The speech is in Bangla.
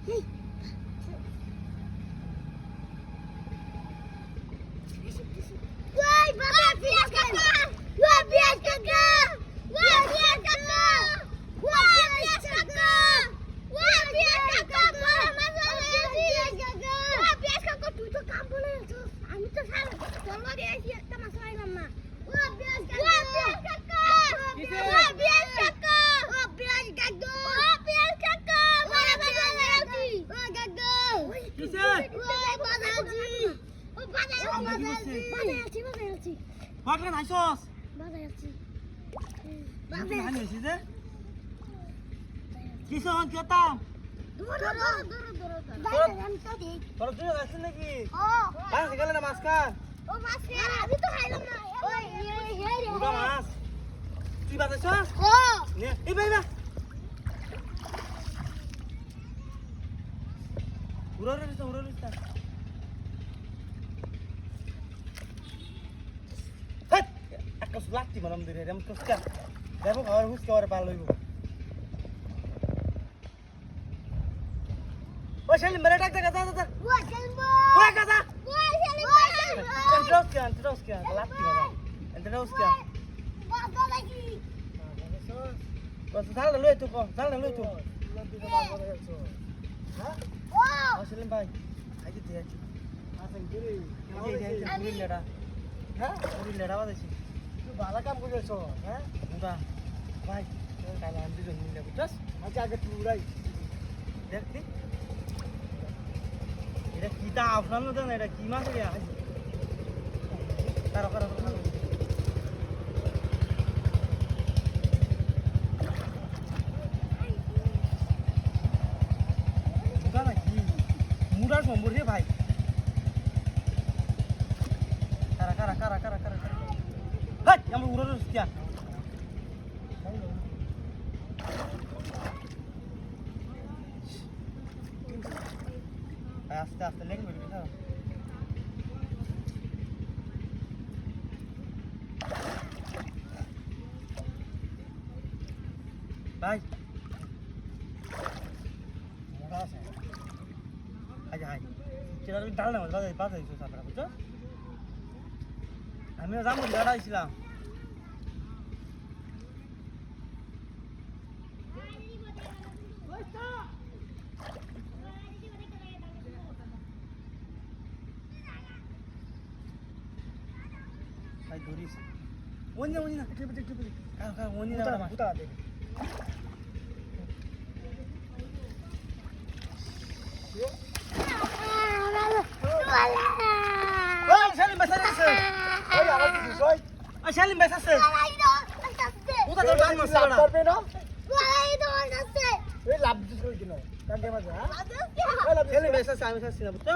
Woi, bapak bias kakak. Wah, bias kakak. Wah, bias kakak. Wah, bias kakak. Wah, bias kakak. Malah masalah bias kakak. Wah, bias kakak duduk kampung itu. Ami tuh salah. Kalau dia sih tak masalah mama. Wah, bias kakak. Wah, bias kakak. Wah, bias kakak. Wah, bias kakak. Wah, bias kakak. Malah masalah lagi. Wah, kakak. কিসে Wah, বাজাজি। ও বাজাজি। বাজাজি। পাকড়া নাইছস বাজাজি। তুই হানি হইছিস যে কিসে হন কেতাম দূর আমি তো দেখ। তোর তুই যাচ্ছিস নাকি ও মাছ গেলে না মাছ খা ও মাছ খেয়ে আমি তো খাইলাম না। ওই হে রে। দুটা মাছ তুই বাজাইছস ও নে এই ভাই না উড়ারে হেট একটা লাত্তি মারম দিরে এরম কসকা দেখো ঘর হুসকে ওরে পাল লইব ওই শালি মেরে ডাক দেখা যা ওই খেলবো। ওই কাজা ওই খেলবো। Entroskia, লাত্তি মারম Entroskia বাবা লাগি। বস ঢাল লই তো ঢাল লই তো ও আসলে ভাই আইতে দে আসেন গিরি এই যে লেডা হ্যাঁ ওই লেডা বাজাইছি তুই ভালো কাম করেছ হ্যাঁ মুদা ভাই কাল আমি দুজন মিলে বুঝছস আগে আগে তুই উড়াই দেখতি এটা কি তা আপনার না দেন এটা কি মাছ রে কারো কারো মুদা নাকি মুদার সম্বর রে ভাই কারা হেই আমরা উড়ার কি আস্তে আস্তে লেগে বলবি না ভাই মোটা আছে আচ্ছা হাই সেটা তুমি ডাল না বাজাই দিচ্ছ সাপড়া বুঝছো আমিও যাবো দাঁড়াইছিলাম ভাই ধরিস ওনি না একটু ওনি না ফুটা দে ওই শালিম বেসাছে ওই আমার দিস ওই শালিম বেসাছে ওটা তোর গান মাছ করবে না এই লাভ দিস কই দিন কাকে মাছ হ্যাঁ শালিম বেসাছে আমি শাসি না বুঝছো